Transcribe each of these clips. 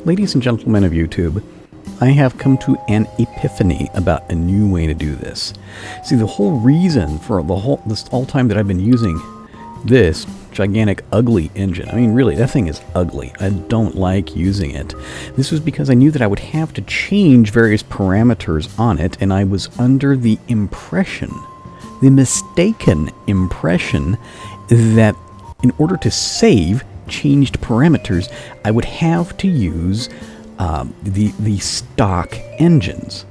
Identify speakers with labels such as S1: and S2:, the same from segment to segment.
S1: Ladies and gentlemen of YouTube, I have come to an epiphany about a new way to do this. See, the whole reason for this whole time that I've been using this gigantic ugly engine, I mean really, that thing is ugly. I don't like using it. This was because I knew that I would have to change various parameters on it, and I was under the impression, the mistaken impression, that in order to save changed parameters, I would have to use the stock engines.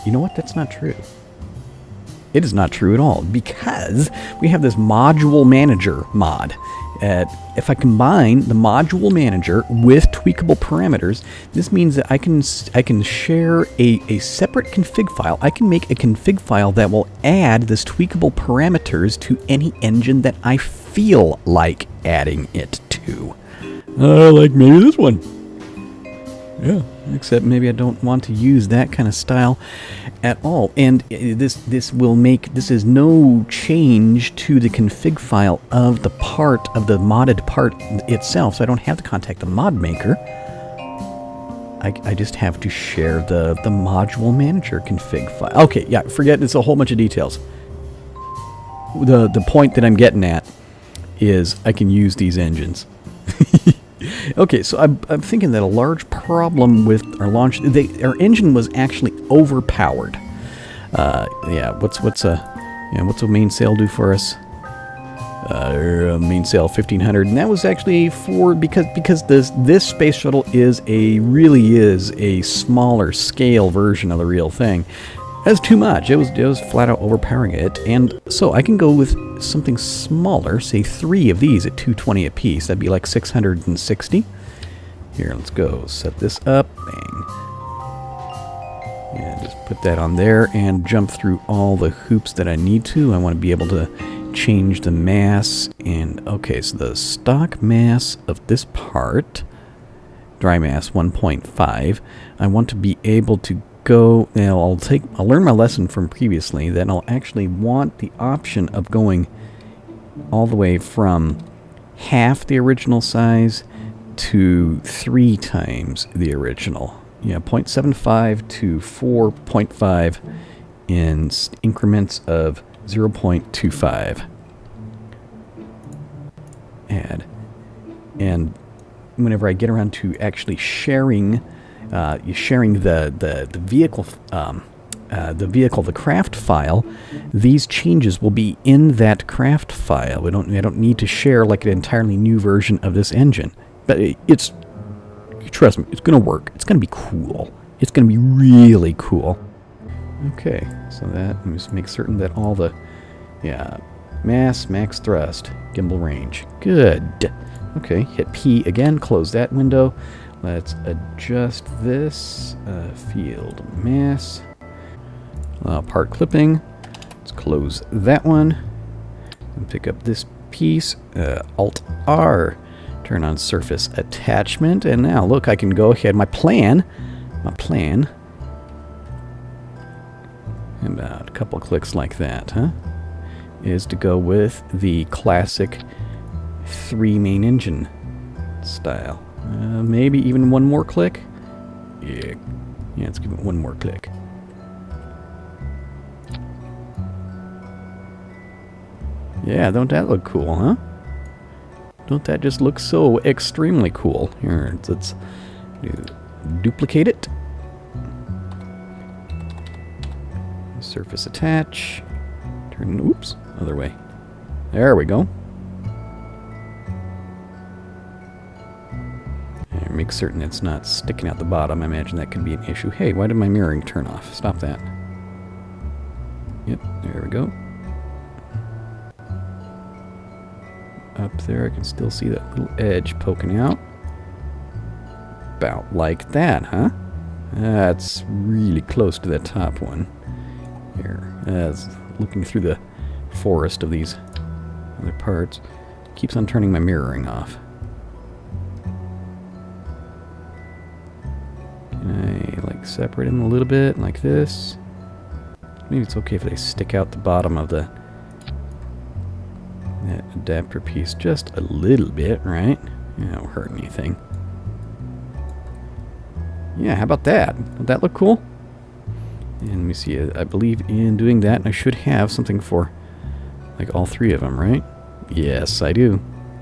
S1: You know what? That's not true. It is not true at all, because we have this module manager mod. If I combine the module manager with tweakable parameters, this means that I can share a separate config file. I can make a config file that will add this tweakable parameters to any engine that I feel like adding it to. Like maybe this one. Yeah, except maybe I don't want to use that kind of style at all. And this is no change to the config file of the part of the modded part itself, so I don't have to contact the mod maker. I just have to share the module manager config file. Okay, yeah, forget it's a whole bunch of details. The point that I'm getting at is I can use these engines. Okay, so I'm thinking that a large problem with our launch, our engine was actually overpowered. Yeah, what's a mainsail do for us? Mainsail 1500, and that was actually because this space shuttle really is a smaller scale version of the real thing. That's too much. It was flat out overpowering it, and so I can go with something smaller, say 3 of these at 220 a piece. That'd be like 660. Here, let's go set this up. Bang. And just put that on there and jump through all the hoops that I need to. I want to be able to change the mass. And okay, so the stock mass of this part, dry mass 1.5. I want to be able to go, now I'll learn my lesson from previously that I'll actually want the option of going all the way from half the original size to 3 times the original. Yeah, 0.75 to 4.5 in increments of 0.25. Add. And whenever I get around to actually sharing the vehicle, the craft file, these changes will be in that craft file. I don't need to share like an entirely new version of this engine. But trust me, it's gonna work. It's gonna be cool. It's gonna be really cool. Okay, so let me just make certain that all the mass, max thrust, gimbal range. Good. Okay, hit P again. Close that window. Let's adjust this field mass. Part clipping. Let's close that one and pick up this piece. Alt R. Turn on surface attachment, and now look, I can go ahead. My plan. About a couple clicks like that, is to go with the classic 3 main engine style. Maybe even one more click. Yeah, let's give it one more click. Yeah, don't that look cool, huh? Don't that just look so extremely cool? Here, let's duplicate it. Surface attach. Turn, oops, other way. There we go. Make certain it's not sticking out the bottom. I imagine that could be an issue. Hey, why did my mirroring turn off? Stop that. Yep, there we go. Up there, I can still see that little edge poking out. About like that, huh? That's really close to that top one. Here, as looking through the forest of these other parts, keeps on turning my mirroring off. Can I separate them a little bit like this? Maybe it's okay if they stick out the bottom of that adapter piece just a little bit, right? It won't hurt anything. Yeah, how about that? Would that look cool? And let me see, I believe in doing that, I should have something for, like, all three of them, right? Yes, I do.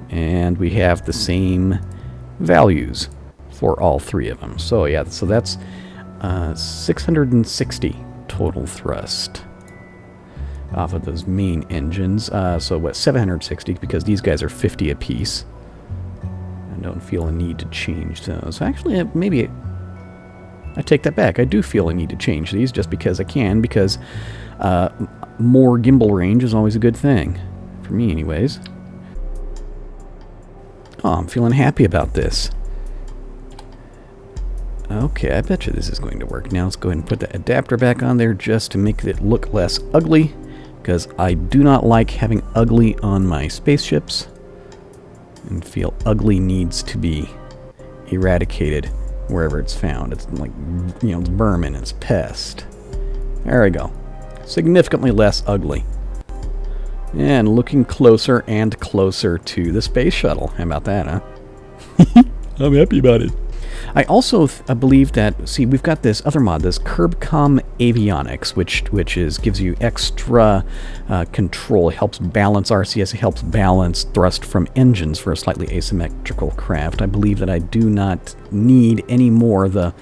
S1: And we have the same values for all three of them. So, yeah, so that's 660 total thrust off of those main engines. So, what, 760, because these guys are 50 apiece. I don't feel a need to change those. Actually, maybe I take that back. I do feel a need to change these just because I can, because more gimbal range is always a good thing. For me, anyways. Oh, I'm feeling happy about this. Okay, I bet you this is going to work. Now let's go ahead and put the adapter back on there just to make it look less ugly, because I do not like having ugly on my spaceships, and feel ugly needs to be eradicated wherever it's found. It's like, you know, it's vermin, it's pest. There we go. Significantly less ugly. And looking closer and closer to the space shuttle. How about that, huh? I'm happy about it. I also believe that, see, we've got this other mod, this CurbCom Avionics, which gives you extra control. It helps balance RCS, it helps balance thrust from engines for a slightly asymmetrical craft. I believe that I do not need any more the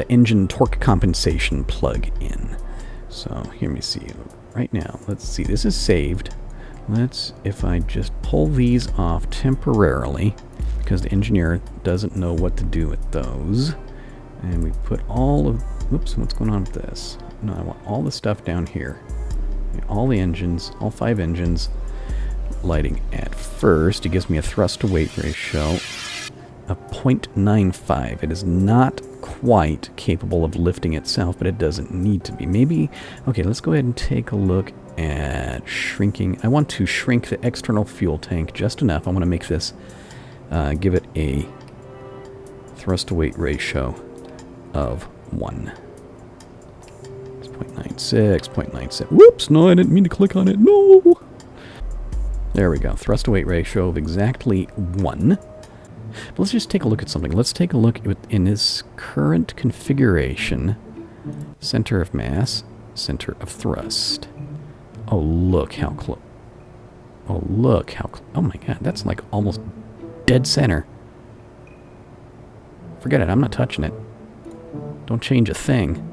S1: engine torque compensation plug-in. So here, let me see. Right now, let's see. This is saved. If I just pull these off temporarily, because the engineer doesn't know what to do with those. And we put all of, whoops, what's going on with this? No, I want all the stuff down here. All the engines, all 5 engines, lighting at first. It gives me a thrust to weight ratio of 0.95. It is not quite capable of lifting itself, but it doesn't need to be. Maybe, okay, let's go ahead and take a look at shrinking. I want to shrink the external fuel tank just enough. I want to make this give it a thrust to weight ratio of 1. It's 0.96, 0.97. Whoops, no, I didn't mean to click on it. No! There we go. Thrust to weight ratio of exactly 1. But let's just take a look at something. Let's take a look in this current configuration. Center of mass, center of thrust. Oh, look how close. Oh, look how close. Oh my god, that's like almost dead center. Forget it, I'm not touching it. Don't change a thing.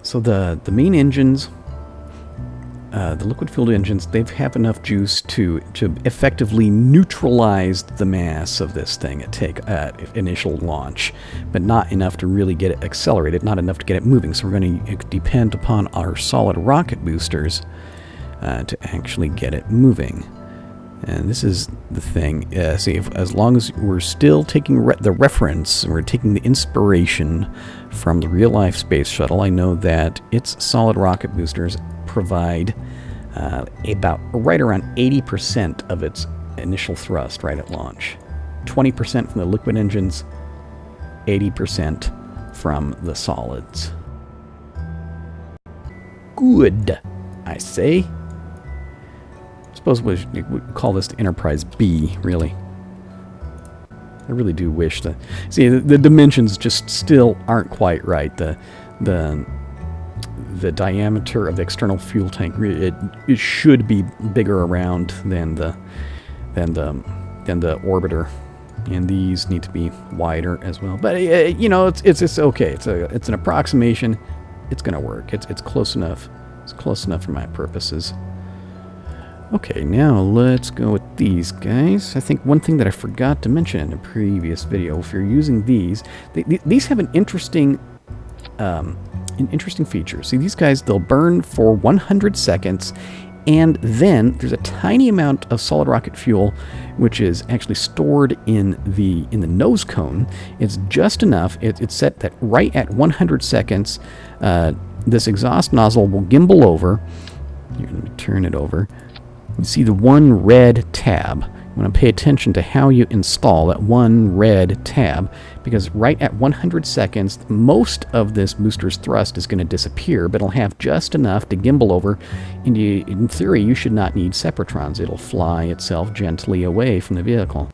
S1: So the main engines, the liquid-fueled engines, they have enough juice to effectively neutralize the mass of this thing at initial launch, but not enough to really get it accelerated, not enough to get it moving. So we're going to depend upon our solid rocket boosters to actually get it moving. And this is the thing. See, as long as we're still taking the reference, we're taking the inspiration from the real-life space shuttle, I know that its solid rocket boosters provide about right around 80% of its initial thrust right at launch. 20% from the liquid engines, 80% from the solids. Good, I say. I suppose we would call this the Enterprise B, really. I really do wish that... See, the dimensions just still aren't quite right. The diameter of the external fuel tank, it should be bigger around than the orbiter, and these need to be wider as well. But you know, it's okay. It's an approximation. It's gonna work. It's close enough. It's close enough for my purposes. Okay, now let's go with these guys. I think one thing that I forgot to mention in a previous video, if you're using these, these have an interesting feature. See, these guys, they'll burn for 100 seconds, and then there's a tiny amount of solid rocket fuel which is actually stored in the nose cone. It's just enough. It's set that right at 100 seconds, this exhaust nozzle will gimbal over. Here, let me turn it over. You see the one red tab. You want to pay attention to how you install that one red tab, because right at 100 seconds, most of this booster's thrust is going to disappear, but it'll have just enough to gimbal over. And in theory, you should not need separatrons. It'll fly itself gently away from the vehicle.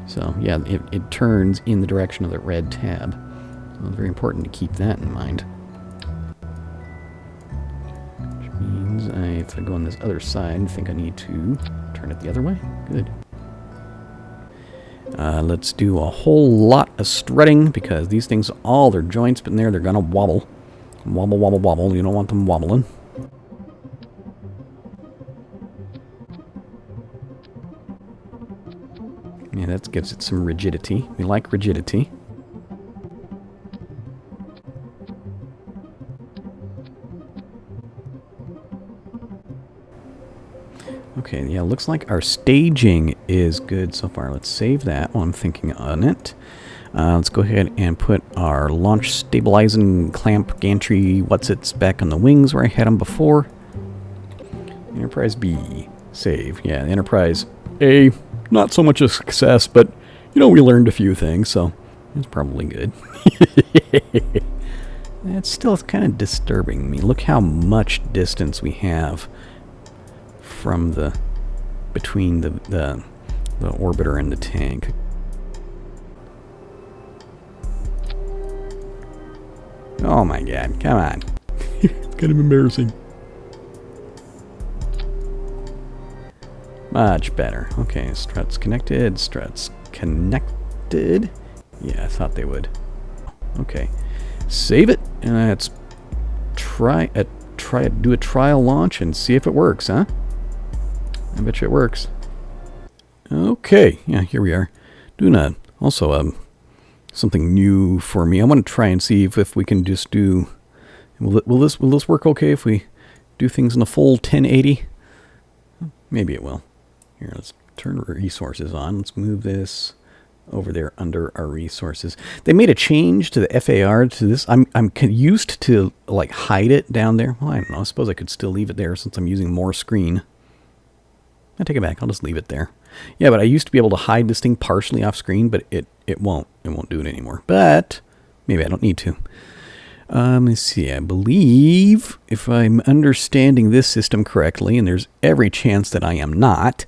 S1: So, yeah, it turns in the direction of the red tab. So it's very important to keep that in mind. Which means if I go on this other side, I think I need to turn it the other way. Good. Let's do a whole lot of strutting, because these things, all their joints in there, they're going to wobble. Wobble, wobble, wobble. You don't want them wobbling. Yeah, that gives it some rigidity. We like rigidity. Okay, yeah, looks like our staging is good so far. Let's save that while I'm thinking on it. Let's go ahead and put our launch stabilizing clamp gantry what's-its back on the wings where I had them before. Enterprise B. Save. Yeah, Enterprise A. Not so much a success, but, you know, we learned a few things, so it's probably good. It's still kind of disturbing me. Look how much distance we have from between the orbiter and the tank. Oh my god, come on. It's kind of embarrassing. Much better. Okay, struts connected, struts connected. Yeah, I thought they would. Okay. Save it, and let's do a trial launch and see if it works, huh? I bet you it works. Okay, yeah, here we are. Doing also something new for me. I want to try and see if we can just do. Will this work okay if we do things in a full 1080? Maybe it will. Here, let's turn our resources on. Let's move this over there under our resources. They made a change to the FAR to this. I'm used to like hide it down there. Well, I don't know. I suppose I could still leave it there since I'm using more screen. I take it back. I'll just leave it there. Yeah, but I used to be able to hide this thing partially off screen, but it won't. It won't do it anymore. But maybe I don't need to. Let's see. I believe if I'm understanding this system correctly, and there's every chance that I am not,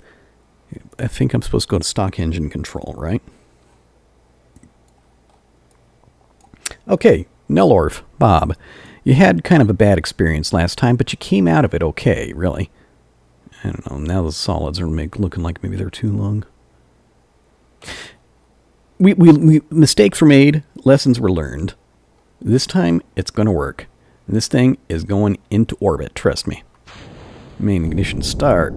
S1: I think I'm supposed to go to stock engine control, right? Okay, Nelorf, Bob, you had kind of a bad experience last time, but you came out of it okay, really. I don't know, now the solids are looking like maybe they're too long. We mistakes were made, lessons were learned. This time, it's going to work. This thing is going into orbit, trust me. Main ignition start.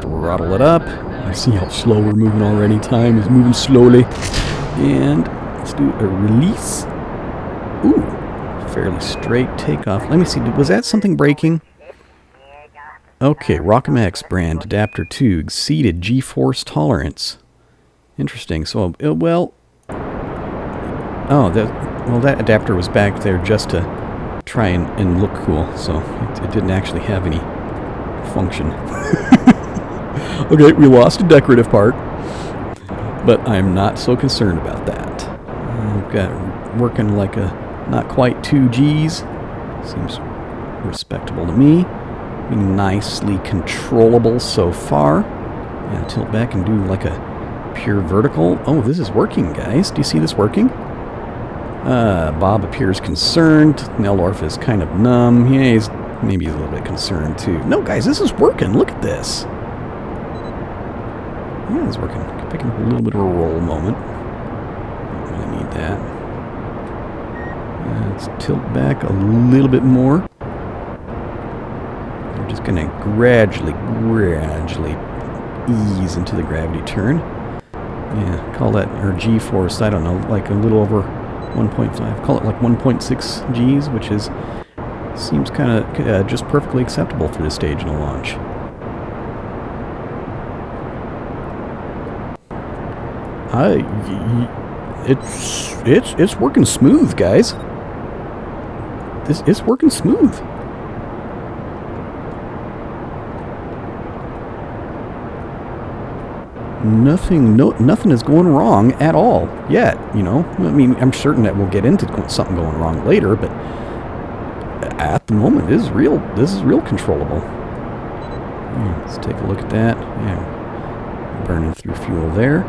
S1: Throttle it up. I see how slow we're moving already. Time is moving slowly. And let's do a release. Ooh, fairly straight takeoff. Let me see, was that something breaking? Okay, ROCM-X brand adapter 2 exceeded G-force tolerance. Interesting. So, well, that adapter was back there just to try and look cool, so it didn't actually have any function. Okay, we lost a decorative part, but I'm not so concerned about that. We've got working like a not quite 2 Gs. Seems respectable to me. Being nicely controllable so far. Yeah, tilt back and do like a pure vertical. Oh, this is working, guys. Do you see this working? Bob appears concerned. Nelorf is kind of numb. Yeah, maybe he's a little bit concerned too. No, guys, this is working. Look at this. Yeah, it's working. Picking up a little bit of a roll moment. Don't really need that. Let's tilt back a little bit more. We're just going to gradually ease into the gravity turn. Yeah, call that our G-force, I don't know, like a little over 1.5. Call it like 1.6 Gs, which seems kind of just perfectly acceptable for this stage in a launch. It's working smooth, guys. It's working smooth. Nothing is going wrong at all yet, you know. I mean, I'm certain that we'll get into something going wrong later, but at the moment, this is real controllable. Yeah, let's take a look at that. Yeah, burning through fuel there.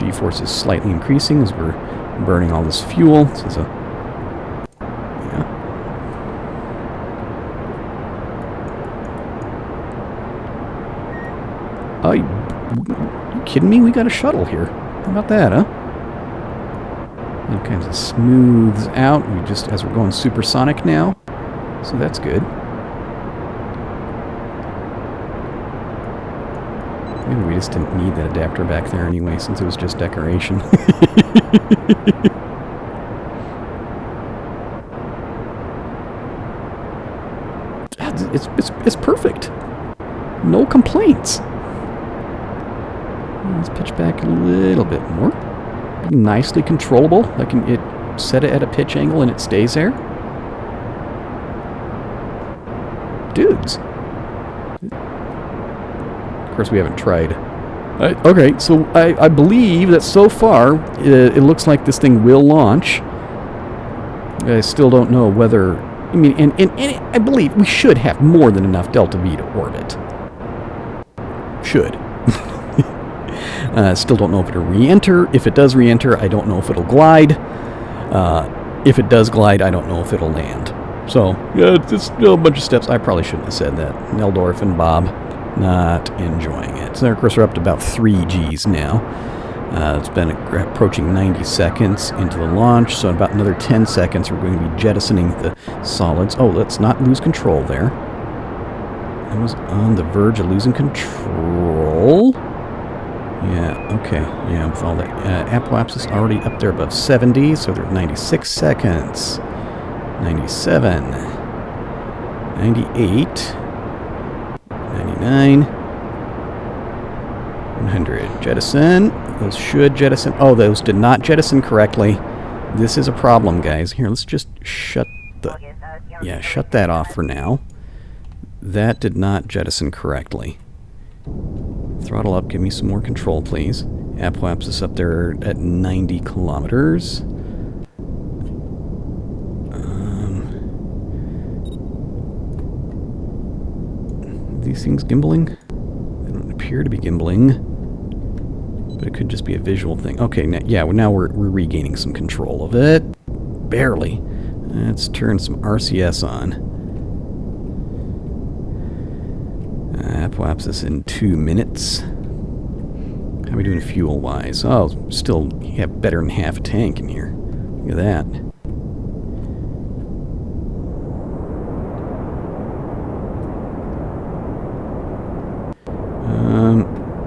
S1: G-force is slightly increasing as we're burning all this fuel. This is a... Yeah. Oh, you kidding me? We got a shuttle here. How about that, huh? It kind of smooths out. We just, as we're going supersonic now. So that's good. Maybe we just didn't need that adapter back there anyway, since it was just decoration. It's perfect. No complaints. Let's pitch back a little bit more. Nicely controllable. I can set it at a pitch angle and it stays there. Dudes. Of course, we haven't tried. Okay, so I believe that so far it looks like this thing will launch. I still don't know whether... I mean, and I believe we should have more than enough delta V to orbit. Should. Still don't know if it'll re-enter. If it does re-enter, I don't know if it'll glide. If it does glide, I don't know if it'll land. So, it's still a bunch of steps. I probably shouldn't have said that. Neldorf and Bob not enjoying it. So, of course, we're up to about 3 Gs now. It's been approaching 90 seconds into the launch, so in about another 10 seconds we're going to be jettisoning the solids. Oh, let's not lose control there. I was on the verge of losing control. Yeah, okay. Yeah, with all that. Apoapsis already up there above 70, so they're 96 seconds. 97. 98. 99. 100. Jettison. Those should jettison. Oh, those did not jettison correctly. This is a problem, guys. Here, let's just shut that off for now. That did not jettison correctly. Throttle up. Give me some more control, please. Apoapsis up there at 90 kilometers. These things gimbaling? They don't appear to be gimbaling. But it could just be a visual thing. Okay, now we're regaining some control of it. Barely. Let's turn some RCS on. Apoapsis in 2 minutes. How are we doing fuel-wise? Oh, still have better than half a tank in here. Look at that.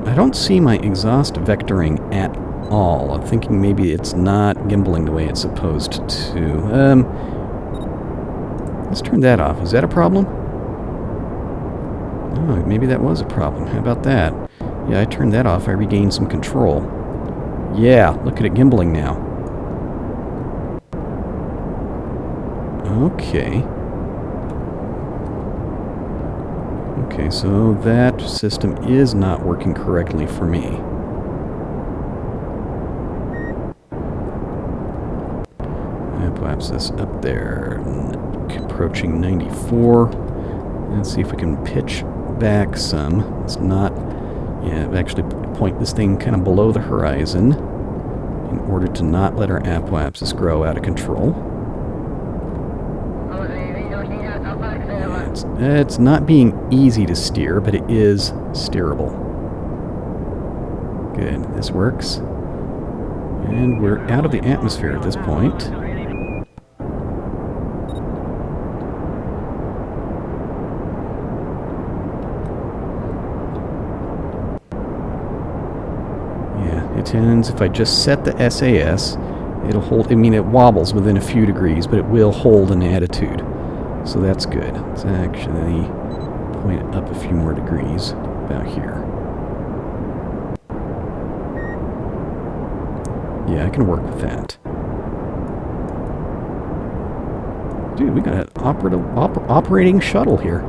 S1: I don't see my exhaust vectoring at all. I'm thinking maybe it's not gimbaling the way it's supposed to. Let's turn that off. Is that a problem? Oh, maybe that was a problem. How about that? Yeah, I turned that off. I regained some control. Yeah, look at it gimbaling now. Okay. Okay, so that system is not working correctly for me. Apoapsis up there, approaching 94. Let's see if we can pitch back some. It's not... Yeah, actually point this thing kind of below the horizon in order to not let our Apoapsis grow out of control. It's not being easy to steer, but it is steerable. Good, this works. And we're out of the atmosphere at this point. Yeah, it tends, if I just set the SAS, it'll hold, I mean it wobbles within a few degrees, but it will hold an attitude. So that's good. Let's actually point it up a few more degrees about here. Yeah, I can work with that. Dude, we got an operating shuttle here.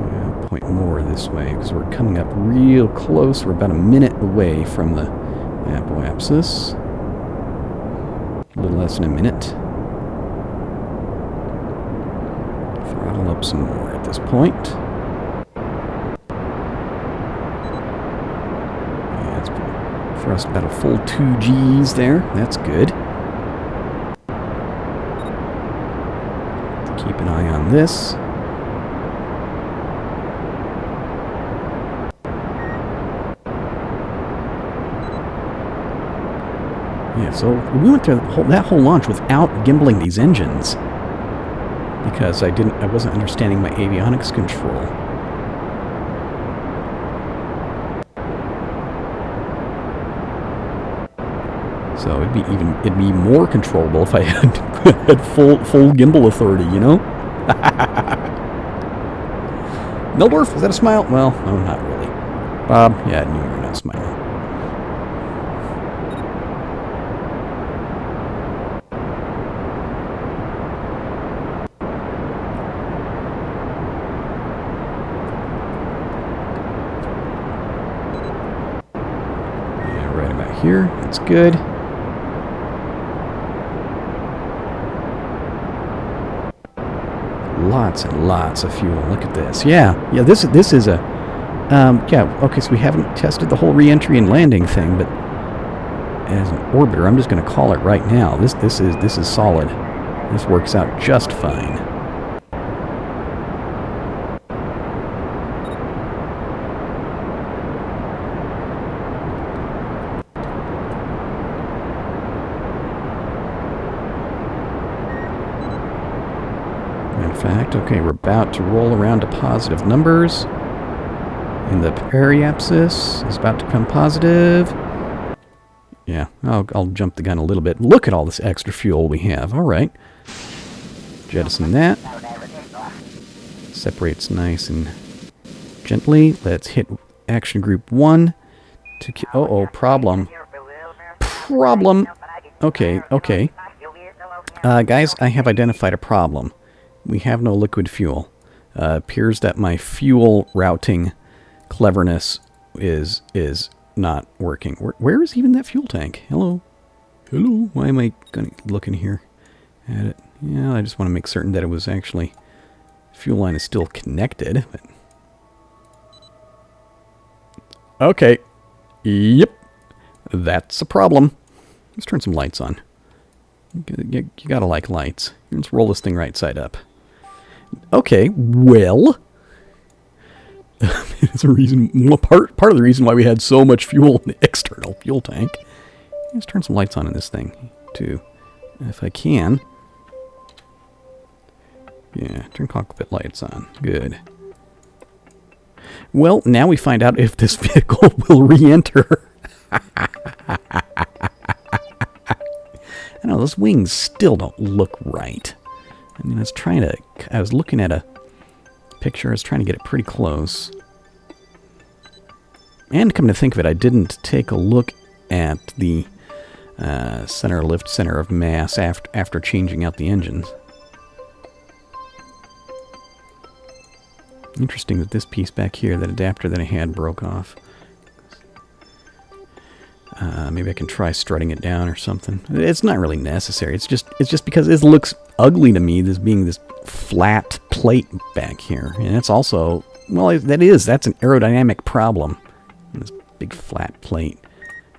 S1: Yeah, point more this way because we're coming up real close. We're about a minute away from the Apoapsis. A little less than a minute. Throttle up some more at this point. Thrust about a full 2 Gs there. That's good. Keep an eye on this. Yeah, so we went to that whole launch without gimbaling these engines because I wasn't understanding my avionics control. So it'd be more controllable if I had full gimbal authority, you know? Mildorf, was that a smile? Well, no, not really. Bob, yeah, I knew you were not smiling. Yeah, right about here. That's good. Lots and lots of fuel. Look at this. Yeah. This is a. Yeah. Okay. So we haven't tested the whole re-entry and landing thing, but as an orbiter, I'm just going to call it right now. This is solid. This works out just fine. In fact, okay, we're about to roll around to positive numbers. And the periapsis is about to come positive. Yeah, I'll jump the gun a little bit. Look at all this extra fuel we have. All right. Jettison that. Separates nice and gently. Let's hit action group 1. Problem. Problem. Okay. Guys, I have identified a problem. We have no liquid fuel. Appears that my fuel routing cleverness is not working. Where is even that fuel tank? Hello? Why am I looking here at it? Yeah, I just want to make certain that it was actually... Fuel line is still connected. But... Okay. Yep. That's a problem. Let's turn some lights on. You gotta like lights. Let's roll this thing right side up. Okay, well, it's a reason. Part of the reason why we had so much fuel in the external fuel tank. Let's turn some lights on in this thing too, if I can. Yeah, turn cockpit lights on. Good. Well, now we find out if this vehicle will re-enter. I know those wings still don't look right. I mean, I was looking at a picture, I was trying to get it pretty close. And come to think of it, I didn't take a look at the center of mass after changing out the engines. Interesting that this piece back here, that adapter that I had, broke off. Maybe I can try strutting it down or something. It's not really necessary. It's just because it looks ugly to me, this being this flat plate back here. And it's also, well, that's an aerodynamic problem. This big flat plate.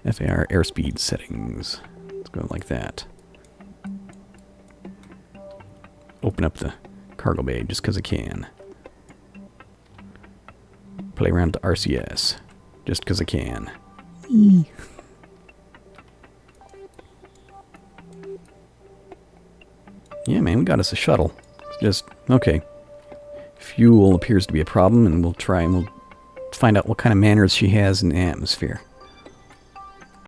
S1: FAR airspeed settings. Let's go like that. Open up the cargo bay just because I can. Play around with the RCS just because I can. Yeah, man, we got us a shuttle. It's just, okay. Fuel appears to be a problem, and we'll find out what kind of manners she has in the atmosphere.